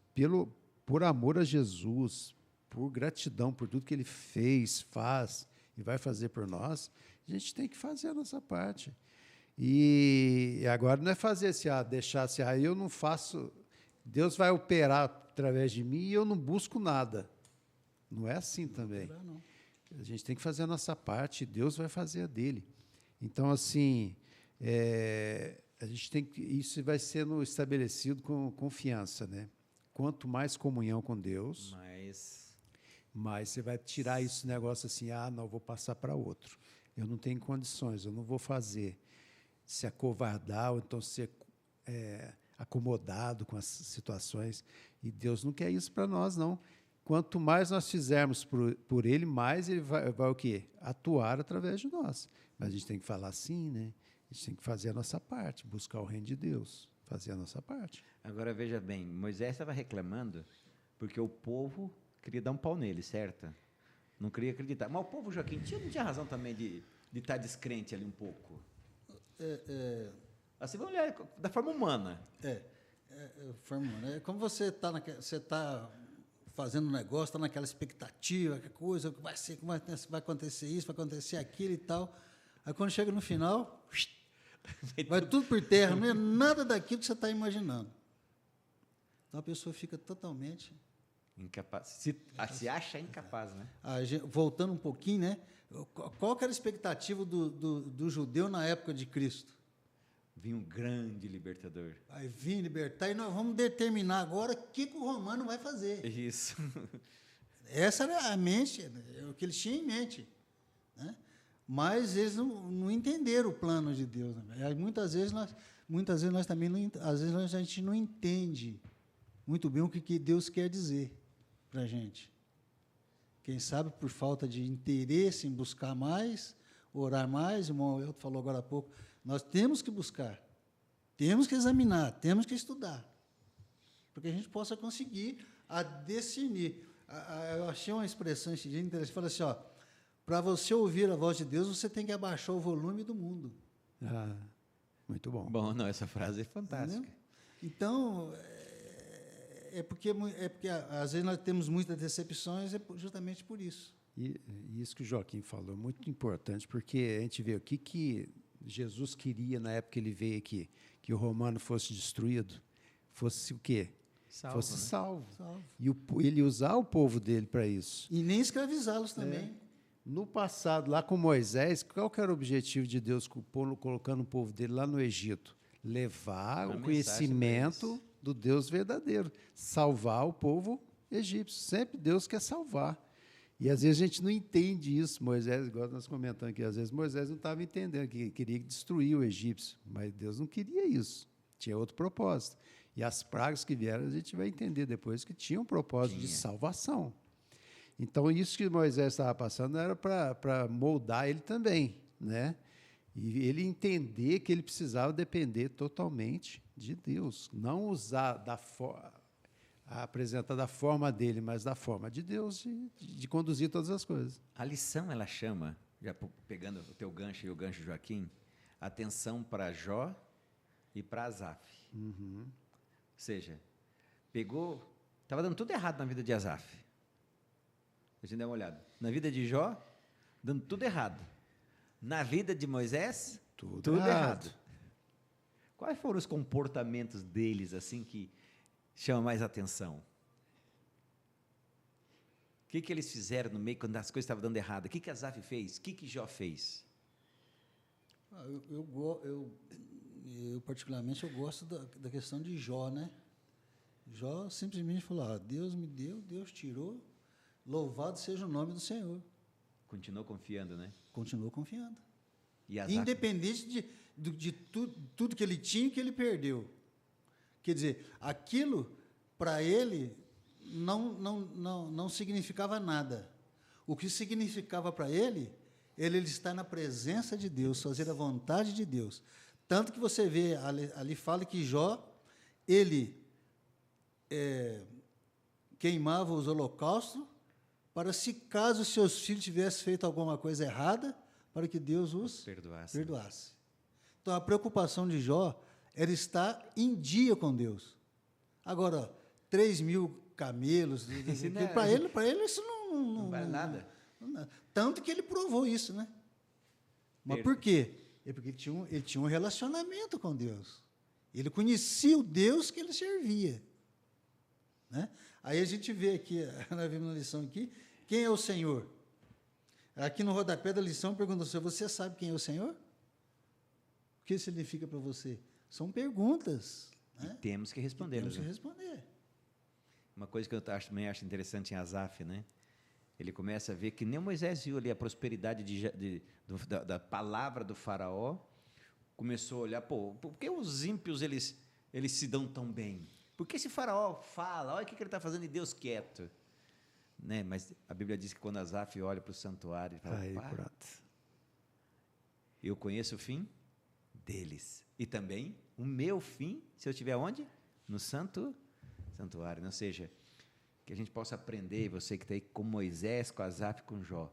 por amor a Jesus, por gratidão por tudo que Ele fez, faz e vai fazer por nós, a gente tem que fazer a nossa parte. E agora não é fazer assim, deixar assim, eu não faço, Deus vai operar através de mim e eu não busco nada. Não é assim também. Não. A gente tem que fazer a nossa parte, Deus vai fazer a dele. Então, assim, a gente tem que, isso vai sendo estabelecido com confiança, né? Quanto mais comunhão com Deus, mais você vai tirar esse negócio assim, não, vou passar para outro. Eu não tenho condições, eu não vou fazer. Se acovardar ou então ser acomodado com as situações. E Deus não quer isso para nós, não. Quanto mais nós fizermos por Ele, mais Ele vai o quê? Atuar através de nós. Mas a gente tem que falar assim, né? A gente tem que fazer a nossa parte, buscar o reino de Deus, fazer a nossa parte. Agora, veja bem, Moisés estava reclamando porque o povo queria dar um pau nele, certo? Não queria acreditar. Mas o povo, Joaquim, não tinha razão também de estar descrente ali um pouco. Assim, vamos olhar da forma humana. Forma humana. É como você está fazendo um negócio, está naquela expectativa, que coisa, que vai ser, vai acontecer isso, vai acontecer aquilo e tal. Aí quando chega no final, vai tudo por terra, não é nada daquilo que você está imaginando. Então a pessoa fica totalmente incapaz. Se acha incapaz, né? Voltando um pouquinho, né? Qual que era a expectativa do judeu na época de Cristo? Vinha um grande libertador. Vai vir libertar e nós vamos determinar agora o que o romano vai fazer. Isso. Essa era a mente, o que eles tinham em mente, né? Mas eles não entenderam o plano de Deus. Né? Muitas vezes nós também às vezes a gente não entende muito bem o que Deus quer dizer para a gente. Quem sabe por falta de interesse em buscar mais, orar mais, o irmão Elton falou agora há pouco, nós temos que buscar, temos que examinar, temos que estudar, para que a gente possa conseguir discernir. Eu achei uma expressão esse dia interessante, fala assim, para você ouvir a voz de Deus, você tem que abaixar o volume do mundo. Muito bom. Bom, não, essa frase é fantástica. Entendeu? Então, é porque às vezes nós temos muitas decepções, é justamente por isso. E isso que o Joaquim falou é muito importante, porque a gente vê o que Jesus queria na época que ele veio aqui, que o romano fosse destruído, fosse o quê? Fosse salvo. E ele usar o povo dele para isso. E nem escravizá-los também. No passado, lá com Moisés, qual que era o objetivo de Deus colocando o povo dele lá no Egito? Levar o conhecimento do Deus verdadeiro, salvar o povo egípcio. Sempre Deus quer salvar. E às vezes a gente não entende isso. Moisés, igual nós comentamos aqui, às vezes Moisés não estava entendendo que queria destruir o egípcio, mas Deus não queria isso. Tinha outro propósito. E as pragas que vieram, a gente vai entender depois que tinha um propósito de salvação. Então, isso que Moisés estava passando era para moldar ele também, né? E ele entender que ele precisava depender totalmente de Deus, não usar apresentar da forma dele, mas da forma de Deus de conduzir todas as coisas. A lição, ela chama, já pegando o teu gancho e o gancho Joaquim, atenção para Jó e para Asaf. Uhum. Ou seja, estava dando tudo errado na vida de Asaf. A gente dá uma olhada. Na vida de Jó, dando tudo errado. Na vida de Moisés, tudo errado. Quais foram os comportamentos deles assim que chamam mais atenção? O que eles fizeram no meio quando as coisas estavam dando errado? O que Asaf fez? O que Jó fez? Eu particularmente, eu gosto da questão de Jó, né? Jó simplesmente falou, Deus me deu, Deus tirou, louvado seja o nome do Senhor. Continuou confiando, né? Continuou confiando. E Asaf? Independente de tudo que ele tinha e que ele perdeu. Quer dizer, aquilo, para ele, não significava nada. O que significava para ele estar na presença de Deus, fazer a vontade de Deus. Tanto que você vê, ali fala que Jó, ele queimava os holocaustos para, se caso seus filhos tivessem feito alguma coisa errada, para que Deus os perdoasse. Então, Então, a preocupação de Jó era estar em dia com Deus. Agora, ó, 3.000 camelos, para ele isso Não vale nada. Tanto que ele provou isso, né? Mas por quê? É porque ele tinha um relacionamento com Deus. Ele conhecia o Deus que ele servia. Né? Aí a gente vê aqui, nós vimos na lição aqui, quem é o Senhor? Aqui no rodapé da lição pergunta se você sabe quem é o Senhor? O que significa para você? São perguntas. Né? E temos que respondê-las. Temos que responder. Uma coisa que eu também acho interessante em Asaf, né? Ele começa a ver que nem Moisés viu ali a prosperidade da palavra do faraó, começou a olhar, por que os ímpios eles se dão tão bem? Por que esse faraó fala, olha o que ele está fazendo e Deus quieto? Né? Mas a Bíblia diz que quando Asaf olha para o santuário, ele fala, eu conheço o fim deles. E também o meu fim, se eu estiver onde? No santuário. Ou seja, que a gente possa aprender, você que está aí com Moisés, com Asaf, com Jó.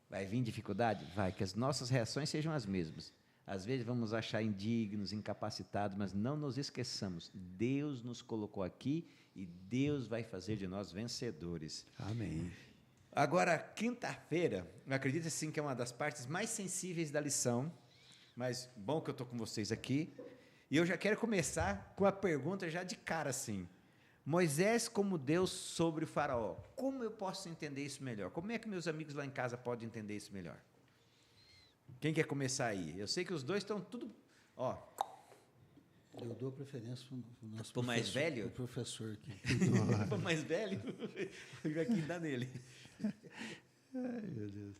Vai vir dificuldade? Vai, que as nossas reações sejam as mesmas. Às vezes vamos achar indignos, incapacitados, mas não nos esqueçamos. Deus nos colocou aqui e Deus vai fazer de nós vencedores. Amém. Agora, quinta-feira, eu acredito assim que é uma das partes mais sensíveis da lição, mas bom que eu estou com vocês aqui. E eu já quero começar com a pergunta já de cara assim. Moisés como Deus sobre o faraó. Como eu posso entender isso melhor? Como é que meus amigos lá em casa podem entender isso melhor? Quem quer começar aí? Eu sei que os dois estão tudo... Ó. Eu dou preferência para o nosso pro mais velho? O professor aqui. Para o mais velho? O Joaquim dá nele. Ai, meu Deus.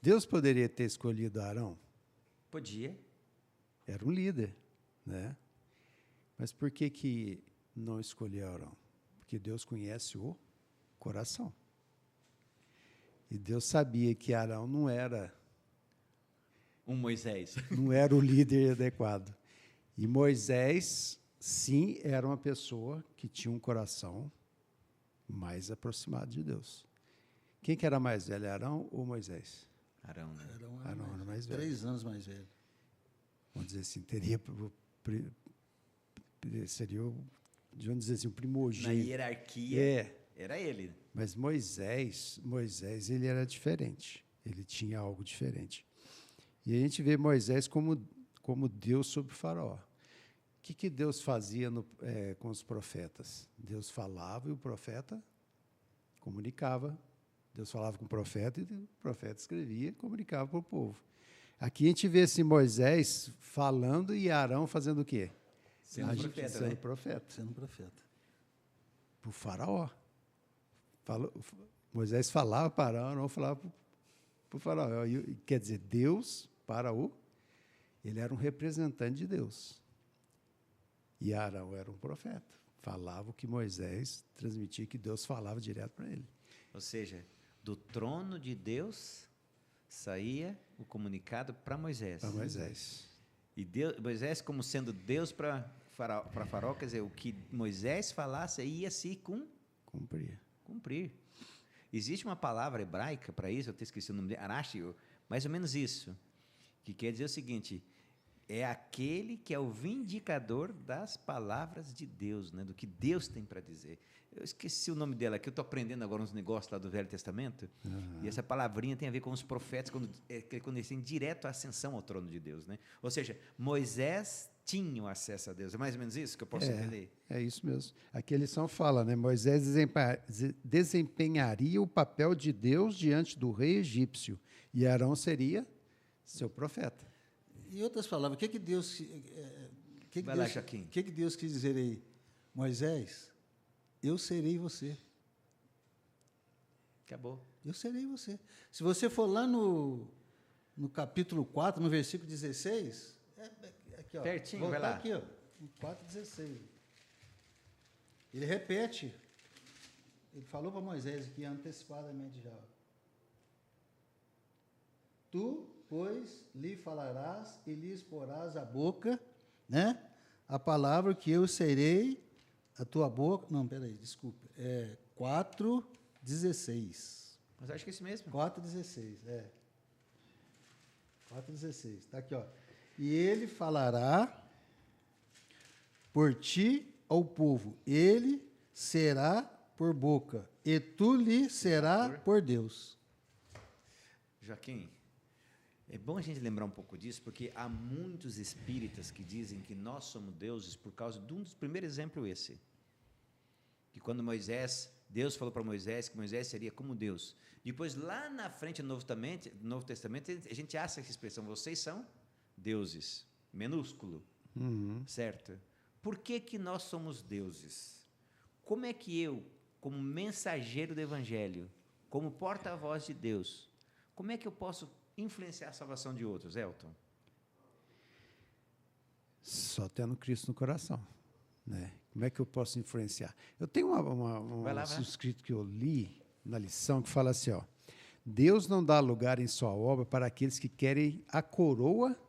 Deus poderia ter escolhido Arão? Podia. Era um líder, né? Mas por que não escolheu Arão? Porque Deus conhece o coração. E Deus sabia que Arão não era Moisés. Não era o líder adequado. E Moisés, sim, era uma pessoa que tinha um coração mais aproximado de Deus. Quem que era mais velho, Arão ou Moisés? Arão, né? Arão era mais velho. 3 anos mais velho. Vamos dizer assim, seria vamos dizer assim, o primogênito. Na hierarquia, era ele. Mas Moisés, ele era diferente. Ele tinha algo diferente. E a gente vê Moisés como Deus sobre o faraó. O que Deus fazia com os profetas? Deus falava e o profeta comunicava. Deus falava com o profeta e o profeta escrevia e comunicava para o povo. Aqui a gente vê assim, Moisés falando e Arão fazendo o quê? Sendo profeta. Sendo profeta. Para o faraó. Moisés falava para Arão, Arão falava para o faraó. Quer dizer, Deus ele era um representante de Deus. E Arão era um profeta. Falava o que Moisés transmitia, que Deus falava direto para ele. Ou seja, do trono de Deus saía o comunicado para Moisés. Para Moisés. E Moisés, como sendo Deus para faraó, quer dizer, o que Moisés falasse ia se cumprir. Existe uma palavra hebraica para isso, eu até esqueci o nome dele, arashi, mais ou menos isso, que quer dizer o seguinte: é aquele que é o vindicador das palavras de Deus, né, do que Deus tem para dizer. Eu esqueci o nome dela aqui, eu estou aprendendo agora uns negócios lá do Velho Testamento, e essa palavrinha tem a ver com os profetas, quando eles têm direto a ascensão ao trono de Deus. Né? Ou seja, Moisés tinha acesso a Deus. É mais ou menos isso que eu posso entender? É isso mesmo. Aqui a lição fala, né? Moisés desempenharia o papel de Deus diante do rei egípcio, e Arão seria seu profeta. Em outras palavras, o que Deus quis dizer aí? Moisés, eu serei você. Acabou. Eu serei você. Se você for lá no capítulo 4, no versículo 16, aqui, ó. Pertinho, vai lá. Aqui, ó, no 4:16. Ele repete. Ele falou para Moisés aqui antecipadamente já. Tu, pois, lhe falarás e lhe exporás a boca, né? A palavra que eu serei a tua boca. Não, peraí, desculpa. 4:16. Mas acho que é isso mesmo. 4:16, 4,16. Está aqui, ó. E ele falará por ti ao povo. Ele será por boca, e tu lhe será por Deus. Joaquim, é bom a gente lembrar um pouco disso, porque há muitos espíritas que dizem que nós somos deuses por causa de um dos primeiros exemplos esse. Que quando Deus falou para Moisés que Moisés seria como Deus. Depois, lá na frente do Novo Testamento, a gente acha essa expressão, vocês são deuses, minúsculo, certo? Por que nós somos deuses? Como é que eu, como mensageiro do Evangelho, como porta-voz de Deus, como é que eu posso influenciar a salvação de outros, Elton? Só tendo Cristo no coração, né? Como é que eu posso influenciar? Eu tenho um escrito que eu li na lição que fala assim, ó: Deus não dá lugar em sua obra para aqueles que querem a coroa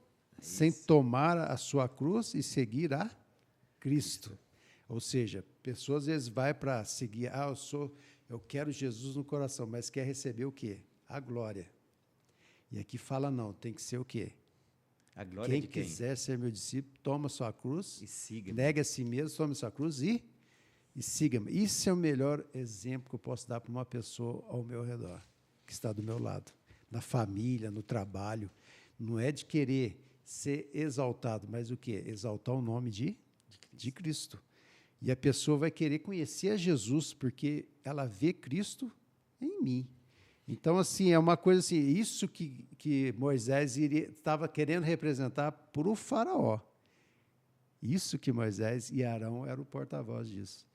sem tomar a sua cruz e seguir a Cristo. Ou seja, pessoas às vezes vai para seguir, eu quero Jesus no coração, mas quer receber o quê? A glória. E aqui fala não, tem que ser o quê? A glória de quem? Quem quiser ser meu discípulo, toma sua cruz, e siga-me. Nega a si mesmo, tome sua cruz e siga-me. Isso é o melhor exemplo que eu posso dar para uma pessoa ao meu redor, que está do meu lado, na família, no trabalho. Não é de querer ser exaltado, mas o quê? Exaltar o nome de Cristo. E a pessoa vai querer conhecer a Jesus, porque ela vê Cristo em mim. Então, assim, é uma coisa assim, isso que Moisés estava querendo representar para o faraó. Isso que Moisés e Arão eram o porta-voz disso.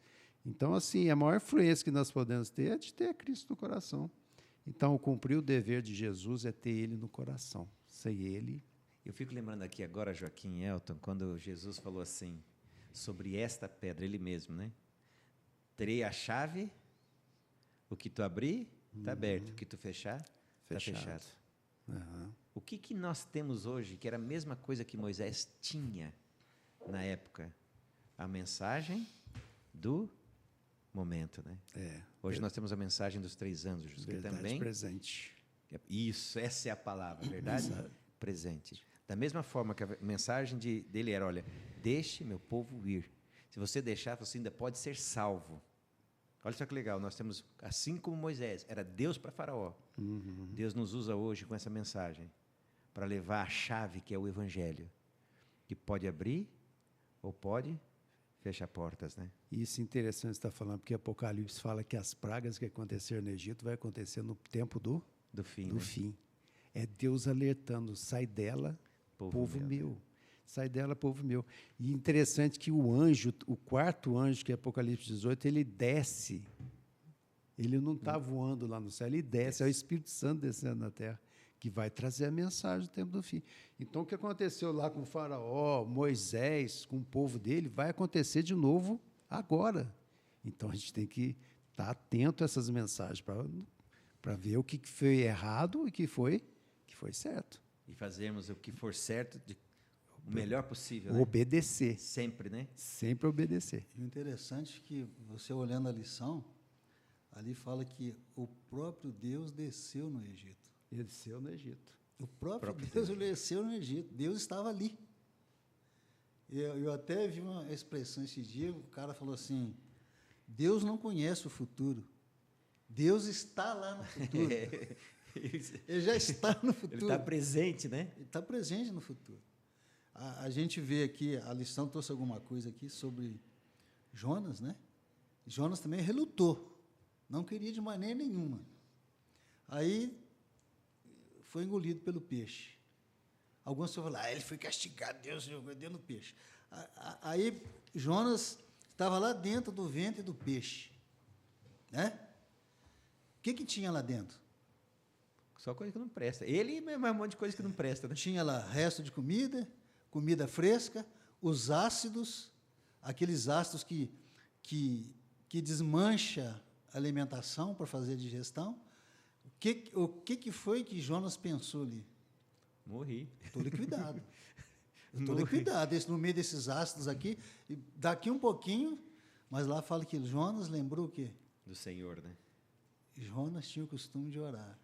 Então, assim, a maior influência que nós podemos ter é de ter Cristo no coração. Então, cumprir o dever de Jesus é ter Ele no coração. Sem Ele... Eu fico lembrando aqui agora, Joaquim e Elton, quando Jesus falou assim, sobre esta pedra, Ele mesmo, né? Terei a chave, o que tu abrir, está aberto. O que tu fechar, está fechado. O que nós temos hoje, que era a mesma coisa que Moisés tinha na época? A mensagem do momento, né? Hoje nós temos a mensagem dos 3 anos, Jesus, que também... presente. Isso, essa é a palavra, verdade? Presente. Da mesma forma que a mensagem dele era, olha, deixe meu povo ir. Se você deixar, você ainda pode ser salvo. Olha só que legal, nós temos, assim como Moisés, era Deus para Faraó. Deus nos usa hoje com essa mensagem para levar a chave que é o Evangelho, que pode abrir ou pode fechar portas, né? Isso é interessante você estar falando, porque Apocalipse fala que as pragas que aconteceram no Egito vai acontecer no tempo do fim. fim. É Deus alertando, sai dela, povo meu. Sai dela, povo meu. E interessante que o anjo, o 4º anjo, que é Apocalipse 18, ele desce. Ele não está voando lá no céu, ele desce. É o Espírito Santo descendo na terra, que vai trazer a mensagem do tempo do fim. Então, o que aconteceu lá com o faraó, Moisés, com o povo dele, vai acontecer de novo agora. Então, a gente tem que estar atento a essas mensagens para ver o que foi errado e o que foi certo. E fazermos o que for certo o melhor possível, né? Obedecer. Sempre, né? Sempre obedecer. E o interessante é que, você olhando a lição, ali fala que o próprio Deus desceu no Egito. Ele desceu no Egito. O próprio Deus desceu no Egito. Deus estava ali. Eu até vi uma expressão esse dia, o cara falou assim, Deus não conhece o futuro. Deus está lá no futuro. Ele já está no futuro. Ele está presente, né? Ele está presente no futuro. A gente vê aqui, a lição trouxe alguma coisa aqui sobre Jonas, né? Jonas também relutou. Não queria de maneira nenhuma. Aí foi engolido pelo peixe. Alguns falam, ele foi castigado, Deus jogou dentro do peixe. Aí Jonas estava lá dentro do ventre do peixe. Né? O que tinha lá dentro? Só coisa que não presta. Ele e mais um monte de coisa que não presta, né? Tinha lá resto de comida fresca, os ácidos, aqueles ácidos que desmancha a alimentação para fazer a digestão. O que foi que Jonas pensou ali? Morri. Estou liquidado. Estou liquidado. No meio desses ácidos aqui, e daqui um pouquinho, mas lá fala que Jonas lembrou o quê? Do Senhor, né? Jonas tinha o costume de orar.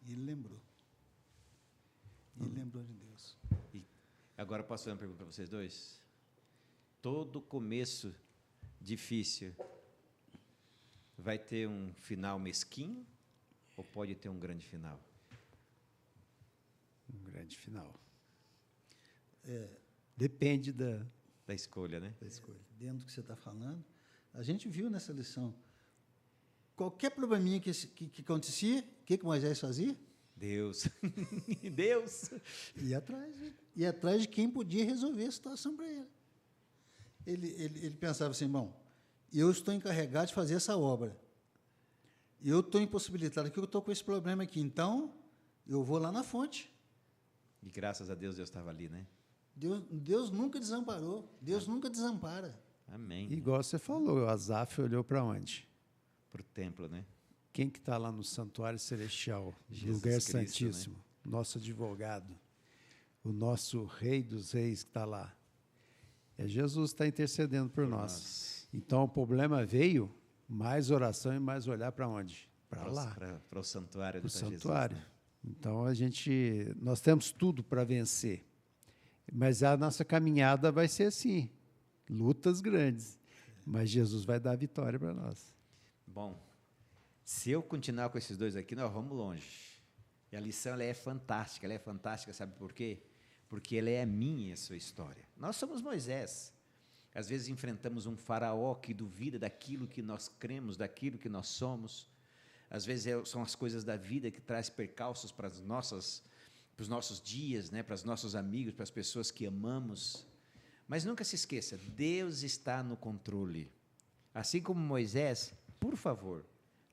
E ele lembrou. E ele lembrou de Deus. E agora posso fazer uma pergunta para vocês dois? Todo começo difícil vai ter um final mesquinho ou pode ter um grande final? Um grande final. Depende da escolha, né? da escolha. Dentro do que você está falando, a gente viu nessa lição. Qualquer probleminha que acontecia, o que Moisés fazia? Deus. Deus. Ia atrás de quem podia resolver a situação para ele. Ele pensava assim, bom, eu estou encarregado de fazer essa obra. Eu estou impossibilitado aqui, eu estou com esse problema aqui. Então, eu vou lá na fonte. E graças a Deus, Deus estava ali, né? Deus nunca desamparou. Deus nunca desampara. Amém. Igual você falou, Asaf olhou para onde? Para o templo, né? Quem que está lá no santuário celestial, Jesus lugar Cristo, santíssimo? né? Nosso advogado, o nosso rei dos reis que está lá. É Jesus que está intercedendo por nós. Então, o problema veio, mais oração e mais olhar para onde? Para lá. Para o santuário. Para o do Jesus, santuário. né? Então, nós temos tudo para vencer. Mas a nossa caminhada vai ser assim, lutas grandes. Mas Jesus vai dar a vitória para nós. Bom, se eu continuar com esses dois aqui, nós vamos longe. E a lição ela é fantástica, sabe por quê? Porque ela é a minha e a sua história. Nós somos Moisés. Às vezes enfrentamos um faraó que duvida daquilo que nós cremos, daquilo que nós somos. Às vezes são as coisas da vida que traz percalços para os nossos dias, né? Para os nossos amigos, para as pessoas que amamos. Mas nunca se esqueça, Deus está no controle. Assim como Moisés, por favor,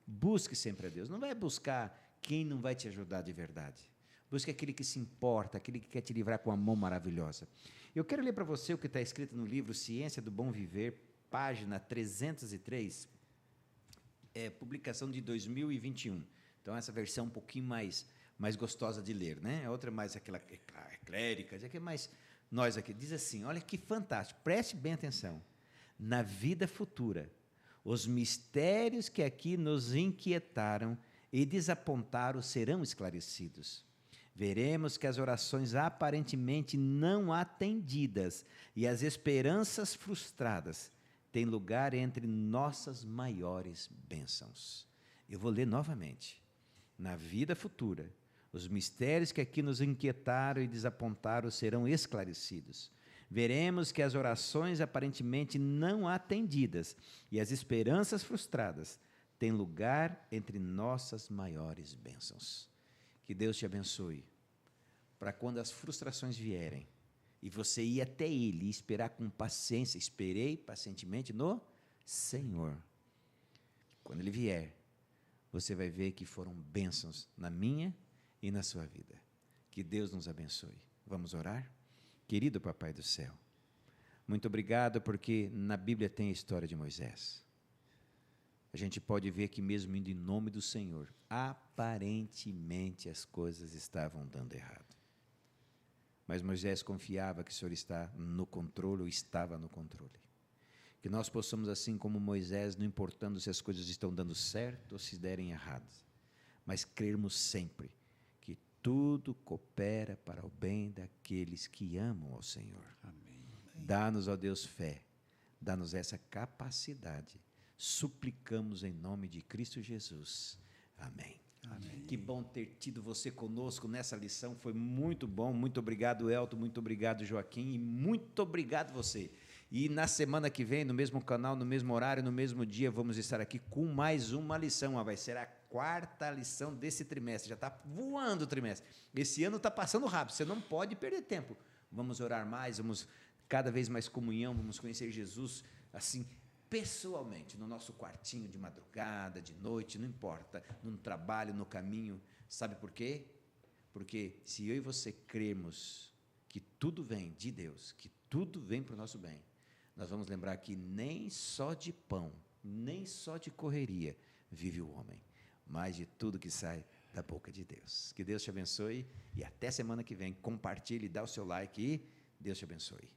busque sempre a Deus. Não vai buscar quem não vai te ajudar de verdade. Busque aquele que se importa, aquele que quer te livrar com a mão maravilhosa. Eu quero ler para você o que está escrito no livro Ciência do Bom Viver, página 303, publicação de 2021. Então, essa versão um pouquinho mais gostosa de ler, né? A outra é mais aquela clérica, aqui é mais nós aqui. Diz assim, olha que fantástico, preste bem atenção. Na vida futura, os mistérios que aqui nos inquietaram e desapontaram serão esclarecidos. Veremos que as orações aparentemente não atendidas e as esperanças frustradas têm lugar entre nossas maiores bênçãos. Eu vou ler novamente. Na vida futura, os mistérios que aqui nos inquietaram e desapontaram serão esclarecidos. Veremos que as orações aparentemente não atendidas e as esperanças frustradas têm lugar entre nossas maiores bênçãos. Que Deus te abençoe, para quando as frustrações vierem, e você ir até Ele e esperar com paciência, esperei pacientemente no Senhor. Quando Ele vier, você vai ver que foram bênçãos na minha e na sua vida. Que Deus nos abençoe. Vamos orar? Querido Papai do céu, muito obrigado porque na Bíblia tem a história de Moisés. A gente pode ver que mesmo indo em nome do Senhor, aparentemente as coisas estavam dando errado. Mas Moisés confiava que o Senhor está no controle ou estava no controle. Que nós possamos, assim como Moisés, não importando se as coisas estão dando certo ou se derem errado, mas crermos sempre que tudo coopera para o bem daqueles que amam ao Senhor. Amém. Dá-nos, ó Deus, fé, dá-nos essa capacidade. Suplicamos em nome de Cristo Jesus. Amém. Amém. Que bom ter tido você conosco nessa lição, foi muito bom. Muito obrigado, Elton, muito obrigado, Joaquim, e muito obrigado você. E na semana que vem, no mesmo canal, no mesmo horário, no mesmo dia, vamos estar aqui com mais uma lição. Vai ser a 4ª lição desse trimestre. Já está voando o trimestre. Esse ano está passando rápido, você não pode perder tempo. Vamos orar mais, vamos cada vez mais comunhão, vamos conhecer Jesus assim, pessoalmente, no nosso quartinho de madrugada, de noite, não importa, no trabalho, no caminho. Sabe por quê? Porque se eu e você crermos que tudo vem de Deus, que tudo vem para o nosso bem, nós vamos lembrar que nem só de pão, nem só de correria vive o homem, mas de tudo que sai da boca de Deus. Que Deus te abençoe e até semana que vem. Compartilhe, dá o seu like e Deus te abençoe.